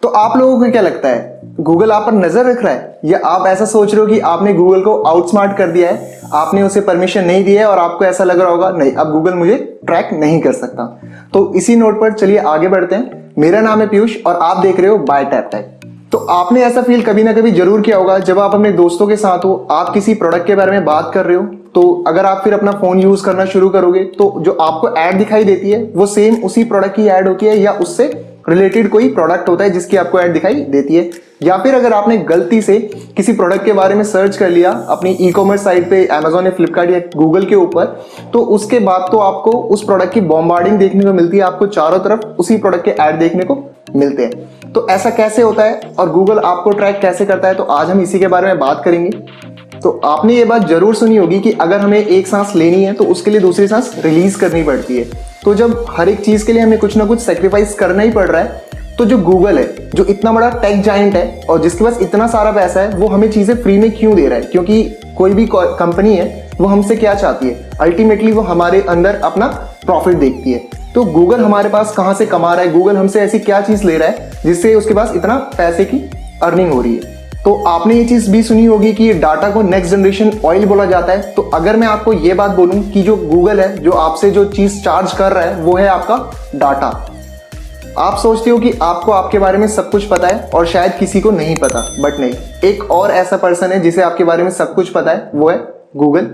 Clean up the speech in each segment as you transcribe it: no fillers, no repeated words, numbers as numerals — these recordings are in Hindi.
तो आप लोगों को क्या लगता है, गूगल आप पर नजर रख रहा है, या आप ऐसा सोच रहे हो कि आपने गूगल को आउटस्मार्ट कर दिया है, आपने उसे परमिशन नहीं दी है और आपको ऐसा लग रहा होगा नहीं अब गूगल मुझे ट्रैक नहीं कर सकता। तो इसी नोट पर चलिए आगे बढ़ते हैं। मेरा नाम है पीयूष और आप देख रहे हो बाय टैप टेक। तो आपने ऐसा फील कभी ना कभी जरूर किया होगा जब आप अपने दोस्तों के साथ हो, आप किसी प्रोडक्ट के बारे में बात कर रहे हो, तो अगर आप फिर अपना फोन यूज करना शुरू करोगे तो जो आपको ऐड दिखाई देती है वो सेम उसी प्रोडक्ट की ऐड होती है या उससे रिलेटेड कोई प्रोडक्ट होता है जिसकी आपको ऐड दिखाई देती है। या फिर अगर आपने गलती से किसी प्रोडक्ट के बारे में सर्च कर लिया अपनी ई कॉमर्स साइट पे, अमेजोन या फ्लिपकार्ट या गूगल के ऊपर, तो उसके बाद तो आपको उस प्रोडक्ट की बॉम्बार्डिंग देखने को मिलती है, आपको चारों तरफ उसी प्रोडक्ट के ऐड देखने को मिलते हैं। तो ऐसा कैसे होता है और गूगल आपको ट्रैक कैसे करता है, तो आज हम इसी के बारे में बात करेंगे। तो आपने ये बात जरूर सुनी होगी कि अगर हमें एक सांस लेनी है तो उसके लिए दूसरी सांस रिलीज करनी पड़ती है। तो जब हर एक चीज के लिए हमें कुछ ना कुछ सेक्रीफाइस करना ही पड़ रहा है, तो जो गूगल है, जो इतना बड़ा टेक जायंट है और जिसके पास इतना सारा पैसा है, वो हमें चीजें फ्री में क्यों दे रहा है? क्योंकि कोई भी कंपनी है वो हमसे क्या चाहती है, अल्टीमेटली वो हमारे अंदर अपना प्रॉफिट देखती है। तो गूगल हमारे पास कहां से कमा रहा है, गूगल हमसे ऐसी क्या चीज ले रहा है जिससे उसके पास इतना पैसे की अर्निंग हो रही है। तो आपने ये चीज भी सुनी होगी कि डाटा को नेक्स्ट जनरेशन ऑयल बोला जाता है। तो अगर मैं आपको ये बात बोलूं कि जो गूगल है, जो आपसे जो चीज चार्ज कर रहा है वो है आपका डाटा। आप सोचते हो कि आपको आपके बारे में सब कुछ पता है और शायद किसी को नहीं पता, बट नहीं, एक और ऐसा पर्सन है जिसे आपके बारे में सब कुछ पता है, वो है गूगल।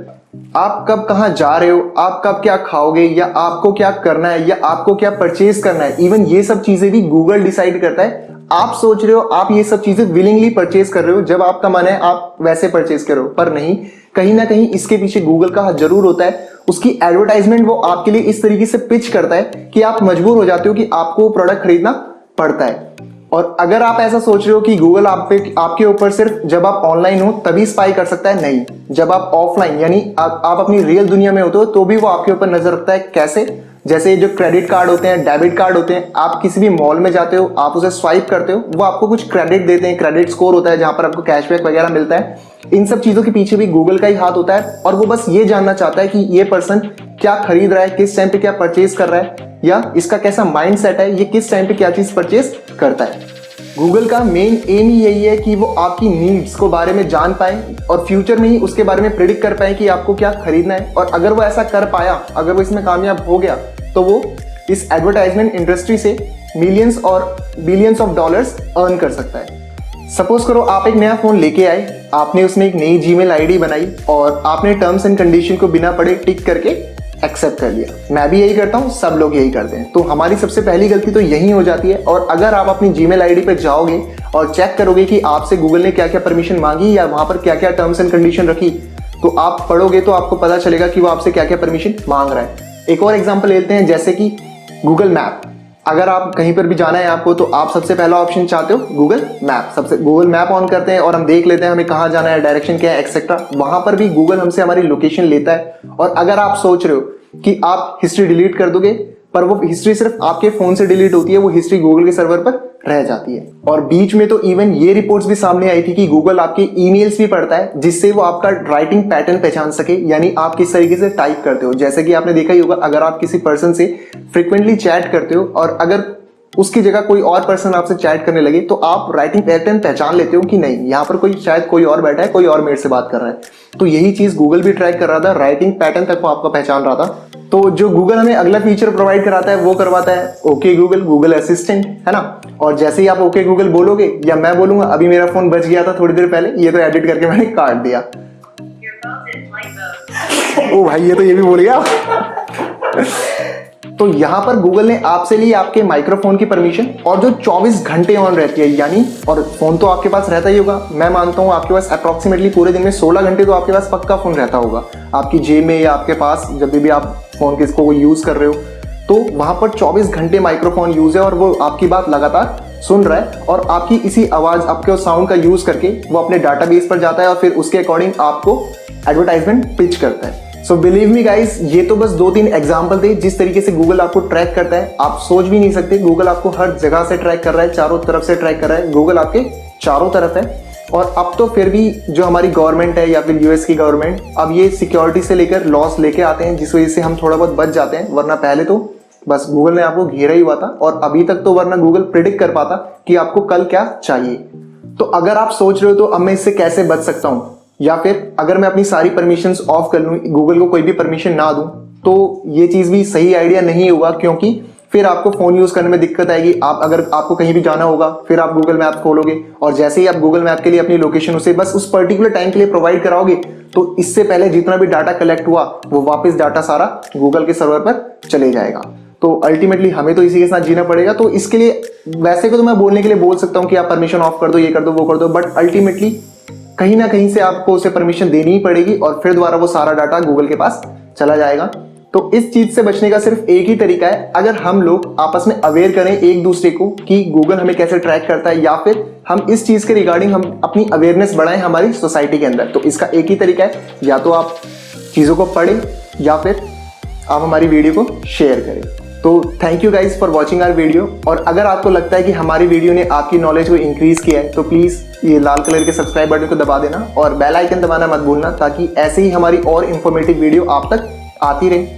आप कब कहां जा रहे हो, आप कब क्या खाओगे, या आपको क्या करना है, या आपको क्या परचेज करना है, इवन ये सब चीजें भी गूगल डिसाइड करता है। आप सोच रहे हो आप ये सब चीजें विलिंगली परचेज कर रहे हो, जब आपका मन है आप वैसे परचेज करो, पर नहीं, कहीं ना कहीं इसके पीछे गूगल का हाथ जरूर होता है। उसकी एडवर्टाइजमेंट वो आपके लिए इस तरीके से पिच करता है कि आप मजबूर हो जाते हो कि आपको वो प्रोडक्ट खरीदना पड़ता है। और अगर आप ऐसा सोच रहे हो कि गूगल आपके ऊपर सिर्फ जब आप ऑनलाइन हो तभी स्पाई कर सकता है, नहीं, जब आप ऑफलाइन यानी आप अपनी रियल दुनिया में होते हो तो भी वो आपके ऊपर नजर रखता है। कैसे? जैसे जो क्रेडिट कार्ड होते हैं, डेबिट कार्ड होते हैं, आप किसी भी मॉल में जाते हो, आप उसे स्वाइप करते हो, वो आपको कुछ क्रेडिट देते हैं, क्रेडिट स्कोर होता है जहां पर आपको कैशबैक वगैरह मिलता है। इन सब चीजों के पीछे भी गूगल का ही हाथ होता है और वो बस ये जानना चाहता है कि ये पर्सन क्या खरीद रहा है, किस टाइम पे क्या परचेज कर रहा है, या इसका कैसा माइंड सेट है, ये किस टाइम पे क्या चीज परचेज करता है। गूगल का मेन एम ही यही है कि वो आपकी नीड्स को बारे में जान पाए और फ्यूचर में ही उसके बारे में प्रिडिक्ट कर पाए कि आपको क्या खरीदना है। और अगर वो ऐसा कर पाया, अगर वो इसमें कामयाब हो गया, तो वो इस एडवर्टाइजमेंट इंडस्ट्री से मिलियंस और बिलियंस ऑफ डॉलर्स अर्न कर सकता है। सपोज करो आप एक नया फोन लेके आए, आपने उसमें एक नई जीमेल आईडी बनाई और आपने टर्म्स एंड कंडीशन को बिना पढ़े टिक करके एक्सेप्ट कर लिया। मैं भी यही करता हूँ, सब लोग यही करते हैं। तो हमारी सबसे पहली गलती तो यही हो जाती है। और अगर आप अपनी जीमेल आईडी पे जाओगे और चेक करोगे कि आपसे गूगल ने क्या क्या परमिशन मांगी या वहां पर क्या क्या टर्म्स एंड कंडीशन रखी, तो आप पढ़ोगे तो आपको पता चलेगा कि वो आपसे क्या क्या परमिशन मांग रहा है। एक और एग्जाम्पल लेते हैं, जैसे कि गूगल मैप। अगर आप कहीं पर भी जाना है आपको, तो आप सबसे पहला ऑप्शन चाहते हो गूगल मैप। सबसे गूगल मैप ऑन करते हैं और हम देख लेते हैं हमें कहाँ जाना है, डायरेक्शन क्या है, एक्सेट्रा। वहां पर भी गूगल हमसे हमारी लोकेशन लेता है। और अगर आप सोच रहे हो कि आप हिस्ट्री डिलीट कर दोगे, पर वो हिस्ट्री सिर्फ आपके फोन से डिलीट होती है, वो हिस्ट्री गूगल के सर्वर पर रह जाती है। और बीच में तो इवन ये रिपोर्ट्स भी सामने आई थी कि गूगल आपके ईमेल्स भी पढ़ता है, जिससे वो आपका राइटिंग पैटर्न पहचान सके, यानी आप किस तरीके से टाइप करते हो। जैसे कि आपने देखा ही होगा, अगर आप किसी पर्सन से फ्रिक्वेंटली चैट करते हो और अगर उसकी जगह कोई और पर्सन आपसे चैट करने लगे, तो आप राइटिंग पैटर्न पहचान लेते हो कि नहीं, यहाँ पर शायद कोई और बैठा है, कोई और मेरे से बात कर रहा है। तो यही चीज गूगल भी ट्रैक कर रहा था, राइटिंग पैटर्न तक वो आपका पहचान रहा था। तो जो गूगल हमें अगला फीचर प्रोवाइड कराता है वो करवाता है ओके गूगल, गूगल असिस्टेंट, है ना। और जैसे ही आप ओके गूगल बोलोगे या मैं बोलूंगा, अभी मेरा फोन बज गया था थोड़ी देर पहले, ये तो एडिट करके मैंने काट दिया। ओ भाई, ये तो ये भी बोल गया। तो यहां पर गूगल ने आपसे ली आपके माइक्रोफोन की परमिशन, और जो 24 घंटे ऑन रहती है, यानी, और फोन तो आपके पास रहता ही होगा, मैं मानता हूं आपके पास अप्रोक्सीमेटली पूरे दिन में 16 घंटे तो आपके पास पक्का फोन रहता होगा आपकी जेब में या आपके पास, जब भी आप फोन के इसको यूज कर रहे हो। तो वहां पर 24 घंटे माइक्रोफोन यूज है और वो आपकी बात लगातार सुन रहा है और आपकी इसी आवाज, आपके साउंड का यूज करके वो अपने डाटाबेस पर जाता है और फिर उसके अकॉर्डिंग आपको एडवर्टाइजमेंट पिच करता है। सो बिलीव मी गाइस, ये तो बस 2-3 एग्जांपल थे जिस तरीके से गूगल आपको ट्रैक करता है। आप सोच भी नहीं सकते, गूगल आपको हर जगह से ट्रैक कर रहा है, चारों तरफ से ट्रैक कर रहा है। गूगल आपके चारों तरफ है। और अब तो फिर भी जो हमारी गवर्नमेंट है या फिर यूएस की गवर्नमेंट, अब ये सिक्योरिटी से लेकर लॉस लेके आते हैं, जिस वजह से हम थोड़ा बहुत बच जाते हैं। वरना पहले तो बस गूगल ने आपको घेरा ही हुआ था, और अभी तक तो वरना गूगल प्रिडिक्ट कर पाता कि आपको कल क्या चाहिए। तो अगर आप सोच रहे हो तो अब मैं इससे कैसे बच सकता हूं, या फिर अगर मैं अपनी सारी परमिशंस ऑफ कर लूं, गूगल को कोई भी परमिशन ना दूं, तो ये चीज भी सही आइडिया नहीं होगा, क्योंकि फिर आपको फोन यूज करने में दिक्कत आएगी। आप अगर आपको कहीं भी जाना होगा, फिर आप गूगल मैप खोलोगे और जैसे ही आप गूगल मैप के लिए अपनी लोकेशन उसे बस उस पर्टिकुलर टाइम के लिए प्रोवाइड कराओगे, तो इससे पहले जितना भी डाटा कलेक्ट हुआ वो वापस डाटा सारा गूगल के सर्वर पर चले जाएगा। तो अल्टीमेटली हमें तो इसी के साथ जीना पड़ेगा। तो इसके लिए वैसे को तो मैं बोलने के लिए बोल सकता हूँ कि आप परमिशन ऑफ कर दो, ये कर दो, वो कर दो, बट अल्टीमेटली कहीं ना कहीं से आपको उसे परमिशन देनी ही पड़ेगी और फिर दोबारा वो सारा डाटा गूगल के पास चला जाएगा। तो इस चीज से बचने का सिर्फ एक ही तरीका है, अगर हम लोग आपस में अवेयर करें एक दूसरे को कि गूगल हमें कैसे ट्रैक करता है, या फिर हम इस चीज के रिगार्डिंग हम अपनी अवेयरनेस बढ़ाएं हमारी सोसाइटी के अंदर। तो इसका एक ही तरीका है, या तो आप चीजों को पढ़ें या फिर आप हमारी वीडियो को शेयर करें। तो thank you guys for watching our video. और अगर आपको लगता है कि हमारी वीडियो ने आपकी नॉलेज को इंक्रीज किया है, तो प्लीज ये लाल कलर के सब्सक्राइब बटन को दबा देना और बेल आइकन दबाना मत भूलना, ताकि ऐसे ही हमारी और इंफॉर्मेटिव वीडियो आप तक आती रहे।